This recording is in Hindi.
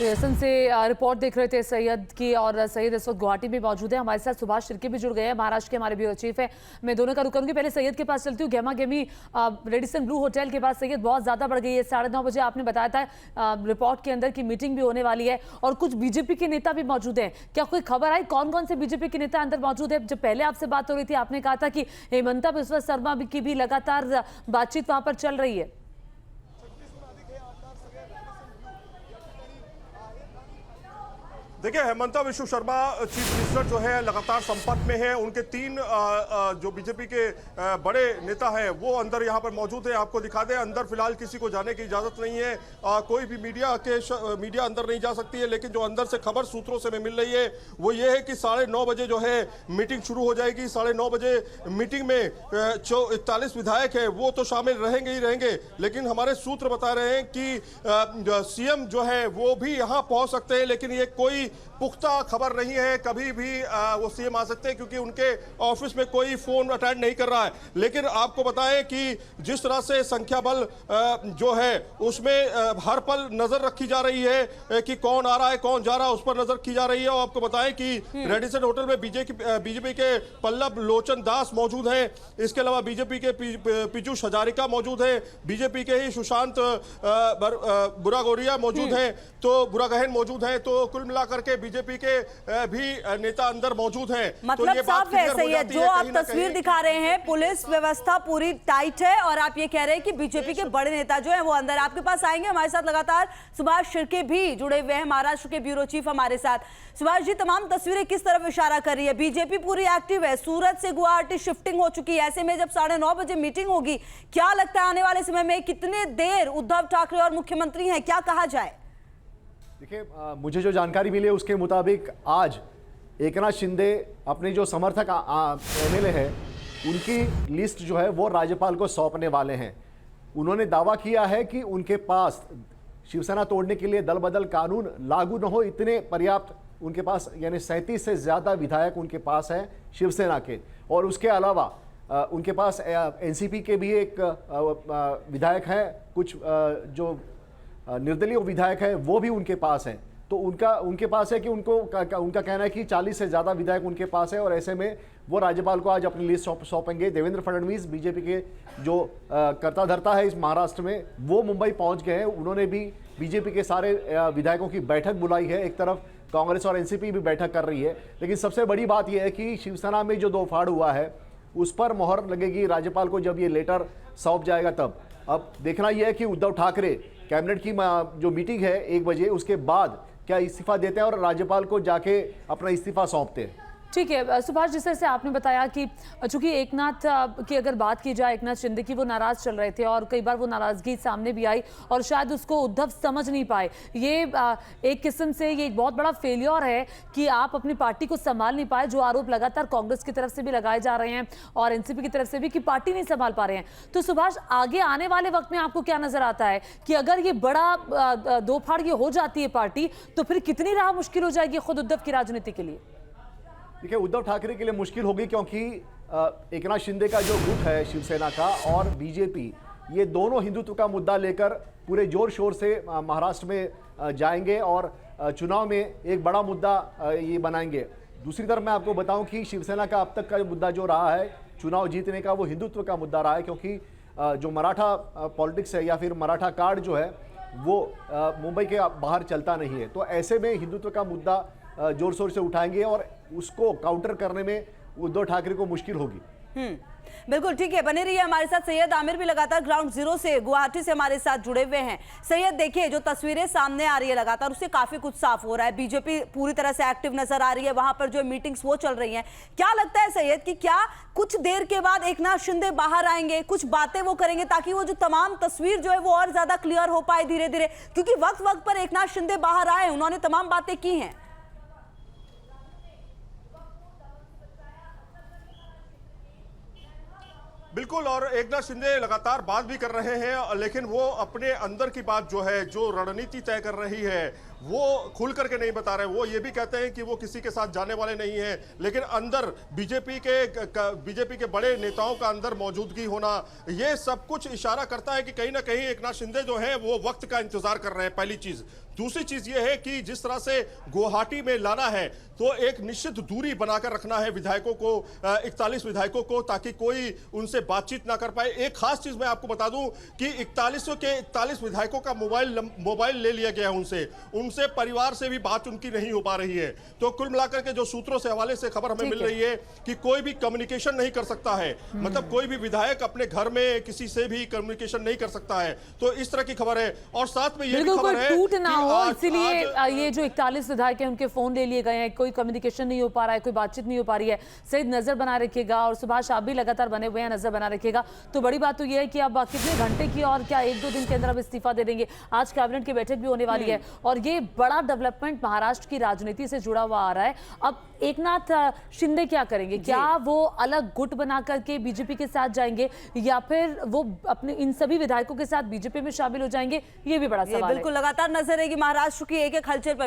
रियासत से रिपोर्ट देख रहे थे सैयद की, और सैयद इस वक्त गुवाहाटी में मौजूद है। हमारे साथ सुभाष शिर्के भी जुड़ गए हैं, महाराष्ट्र के हमारे ब्यूरो चीफ है। मैं दोनों का रुक करूंगी, पहले सैयद के पास चलती हूँ। गेमा गेमी रेडिसन ब्लू होटल के पास सैयद बहुत ज्यादा बढ़ गई है। 9:30 बजे आपने बताया था रिपोर्ट के अंदर की मीटिंग भी होने वाली है और कुछ बीजेपी के नेता भी मौजूद हैं। क्या कोई खबर आई कौन कौन से बीजेपी के नेता अंदर मौजूद है? जब पहले आपसे बात हो रही थी आपने कहा था कि हेमंता बिस्वा शर्मा की भी लगातार बातचीत वहां पर चल रही है। देखिए, हेमंता बिस्वा शर्मा चीफ मिनिस्टर जो है लगातार संपर्क में है। उनके तीन जो बीजेपी के बड़े नेता हैं वो अंदर यहाँ पर मौजूद है। आपको दिखा दें, अंदर फिलहाल किसी को जाने की इजाजत नहीं है। कोई भी मीडिया अंदर नहीं जा सकती है। लेकिन जो अंदर से खबर सूत्रों से मिल रही है वो ये है कि 9:30 बजे जो है मीटिंग शुरू हो जाएगी। 9:30 बजे मीटिंग में 41 विधायक है वो तो शामिल रहेंगे ही रहेंगे, लेकिन हमारे सूत्र बता रहे हैं कि सीएम जो है वो भी यहाँ पहुंच सकते हैं। लेकिन ये कोई पुख्ता खबर नहीं है, कभी भी वो सीएम आ सकते हैं क्योंकि उनके ऑफिस में कोई फोन अटेंड नहीं कर रहा है। लेकिन आपको बताएं कि जिस तरह से संख्या बल जो है उसमें हर पल नजर रखी जा रही है कि कौन आ रहा है कौन जा रहा है, उस पर नजर रखी जा रही है। और आपको बताएं कि रेडिसन होटल में बीजेपी के पल्लव लोचन दास मौजूद हैं। इसके अलावा बीजेपी के पीयूष हजारिका मौजूद है, बीजेपी के ही सुशांत बुरागोरिया मौजूद हैं, तो बुरागहन मौजूद हैं। तो कुल मिलाकर के बीजेपी के भी नेता अंदर मौजूद हैं। मतलब तो साफ है सैयद, जो आप तस्वीर दिखा रहे हैं, पुलिस व्यवस्था पूरी टाइट है और आप ये कह रहे हैं कि बीजेपी के बड़े नेता जो हैं वो अंदर आपके पास आएंगे। हमारे साथ लगातार सुभाष शिर्के भी जुड़े हुए हैं, महाराष्ट्र के ब्यूरो चीफ हमारे साथ। सुभाष जी, तमाम तस्वीरें किस तरफ इशारा कर रही है? बीजेपी पूरी एक्टिव है, सूरत से गुवाहाटी शिफ्टिंग हो चुकी है। ऐसे में जब 9:30 बजे मीटिंग होगी, क्या लगता है आने वाले समय में कितने देर उद्धव ठाकरे और मुख्यमंत्री हैं, क्या कहा जाए? देखिए, मुझे जो जानकारी मिली है उसके मुताबिक आज एकनाथ शिंदे अपने जो समर्थक एमएलए है उनकी लिस्ट जो है वो राज्यपाल को सौंपने वाले हैं। उन्होंने दावा किया है कि उनके पास शिवसेना तोड़ने के लिए दल बदल कानून लागू न हो, इतने पर्याप्त उनके पास, यानी 37 से ज़्यादा विधायक उनके पास हैं शिवसेना के। और उसके अलावा उनके पास एनसीपी के भी एक विधायक हैं, कुछ जो निर्दलीय विधायक है वो भी उनके पास हैं। तो उनके पास है कि उनका कहना है कि 40 से ज़्यादा विधायक उनके पास है और ऐसे में वो राज्यपाल को आज अपनी लिस्ट सौंपेंगे। देवेंद्र फडणवीस, बीजेपी के जो कर्ता धर्ता है इस महाराष्ट्र में, वो मुंबई पहुंच गए हैं। उन्होंने भी बीजेपी के सारे विधायकों की बैठक बुलाई है। एक तरफ कांग्रेस और एनसीपी भी बैठक कर रही है, लेकिन सबसे बड़ी बात यह है कि शिवसेना में जो दो फाड़ हुआ है उस पर मोहर लगेगी राज्यपाल को जब ये लेटर सौंप जाएगा तब। अब देखना यह है कि उद्धव ठाकरे कैबिनेट की जो मीटिंग है 1 बजे, उसके बाद क्या इस्तीफा देते हैं और राज्यपाल को जाके अपना इस्तीफा सौंपते हैं। ठीक है सुभाष, जिस तरह से आपने बताया कि चूंकि एकनाथ की अगर बात की जाए, एकनाथ शिंदे की, वो नाराज चल रहे थे और कई बार वो नाराजगी सामने भी आई और शायद उसको उद्धव समझ नहीं पाए। ये एक किस्म से ये एक बहुत बड़ा फेलियर है कि आप अपनी पार्टी को संभाल नहीं पाए, जो आरोप लगातार कांग्रेस की तरफ से भी लगाए जा रहे हैं और एनसीपी की तरफ से भी कि पार्टी नहीं संभाल पा रहे हैं। तो सुभाष, आगे आने वाले वक्त में आपको क्या नजर आता है कि अगर ये बड़ा दो फाड़ ये हो जाती है पार्टी, तो फिर कितनी राह मुश्किल हो जाएगी खुद उद्धव की राजनीति के लिए? देखिए, उद्धव ठाकरे के लिए मुश्किल होगी क्योंकि एकनाथ शिंदे का जो गुट है शिवसेना का और बीजेपी, ये दोनों हिंदुत्व का मुद्दा लेकर पूरे जोर शोर से महाराष्ट्र में जाएंगे और चुनाव में एक बड़ा मुद्दा ये बनाएंगे। दूसरी तरफ मैं आपको बताऊं कि शिवसेना का अब तक का मुद्दा जो रहा है चुनाव जीतने का, वो हिंदुत्व का मुद्दा रहा है, क्योंकि जो मराठा पॉलिटिक्स है या फिर मराठा कार्ड जो है वो मुंबई के बाहर चलता नहीं है। तो ऐसे में हिंदुत्व का मुद्दा जोर शोर से उठाएंगे और उसको काउंटर करने में उद्धव ठाकरे को मुश्किल होगी। बिल्कुल ठीक है, बने रहिए हमारे साथ। सैयद आमिर भी लगातार ग्राउंड जीरो से गुवाहाटी से हमारे साथ जुड़े हुए हैं। सैयद, देखिए जो तस्वीरें सामने आ रही है लगातार, उससे काफी कुछ साफ हो रहा है। बीजेपी पूरी तरह से एक्टिव नजर आ रही है, वहां पर जो मीटिंग्स वो चल रही हैं। क्या लगता है सैयद कि क्या कुछ देर के बाद एकनाथ शिंदे बाहर आएंगे, कुछ बातें वो करेंगे ताकि वो जो तमाम तस्वीर जो है वो और ज्यादा क्लियर हो पाए धीरे धीरे? क्योंकि वक्त वक्त पर एकनाथ शिंदे बाहर आए, उन्होंने तमाम बातें की हैं। बिल्कुल, और एकनाथ शिंदे लगातार बात भी कर रहे हैं, लेकिन वो अपने अंदर की बात जो है, जो रणनीति तय कर रही है, वो खुल करके नहीं बता रहे। वो ये भी कहते हैं कि वो किसी के साथ जाने वाले नहीं हैं, लेकिन अंदर बीजेपी के बड़े नेताओं का अंदर मौजूदगी होना, ये सब कुछ इशारा करता है कि कहीं ना कहीं एकनाथ शिंदे जो है वो वक्त का इंतजार कर रहे हैं, पहली चीज। दूसरी चीज ये है कि जिस तरह से गुवाहाटी में लाना है तो एक निश्चित दूरी बनाकर रखना है विधायकों को, 41 विधायकों को, ताकि कोई उनसे बातचीत ना कर पाए। एक खास चीज मैं आपको बता दूं कि 41 विधायकों का मोबाइल ले लिया गया है उनसे परिवार से भी बात उनकी नहीं हो पा रही है। तो कुल मिलाकर के जो सूत्रों से हवाले से खबर हमें मिल रही है कि कोई भी कम्युनिकेशन नहीं कर सकता है, मतलब कोई भी विधायक अपने घर में किसी से भी कम्युनिकेशन नहीं कर सकता है। तो इस तरह की खबर है। और साथ में ये भी खबर है टूट ना कि हो, आज- इसीलिए आज- ये जो 41 विधायक हैं उनके फोन ले लिए गए हैं, कोई कम्युनिकेशन नहीं हो पा रहा है, कोई बातचीत नहीं हो पा रही है। सईद नजर बना रखिएगा और सुभाष आप भी लगातार बने हुए हैं, नजर बना रखिएगा। तो बड़ी बात तो ये है कि अब कितने घंटे की और क्या 1-2 दिन के अंदर अब इस्तीफा दे देंगे। आज कैबिनेट की बैठक भी होने वाली है और ये बड़ा डेवलपमेंट महाराष्ट्र की राजनीति से जुड़ा हुआ आ रहा है। अब एकनाथ शिंदे क्या करेंगे? क्या वो अलग गुट बना करके बीजेपी के साथ जाएंगे या फिर वो अपने इन सभी विधायकों के साथ बीजेपी में शामिल हो जाएंगे? ये भी बड़ा सवाल है। बिल्कुल लगातार नजर रहेगी महाराष्ट्र की एक एक हलचल पर।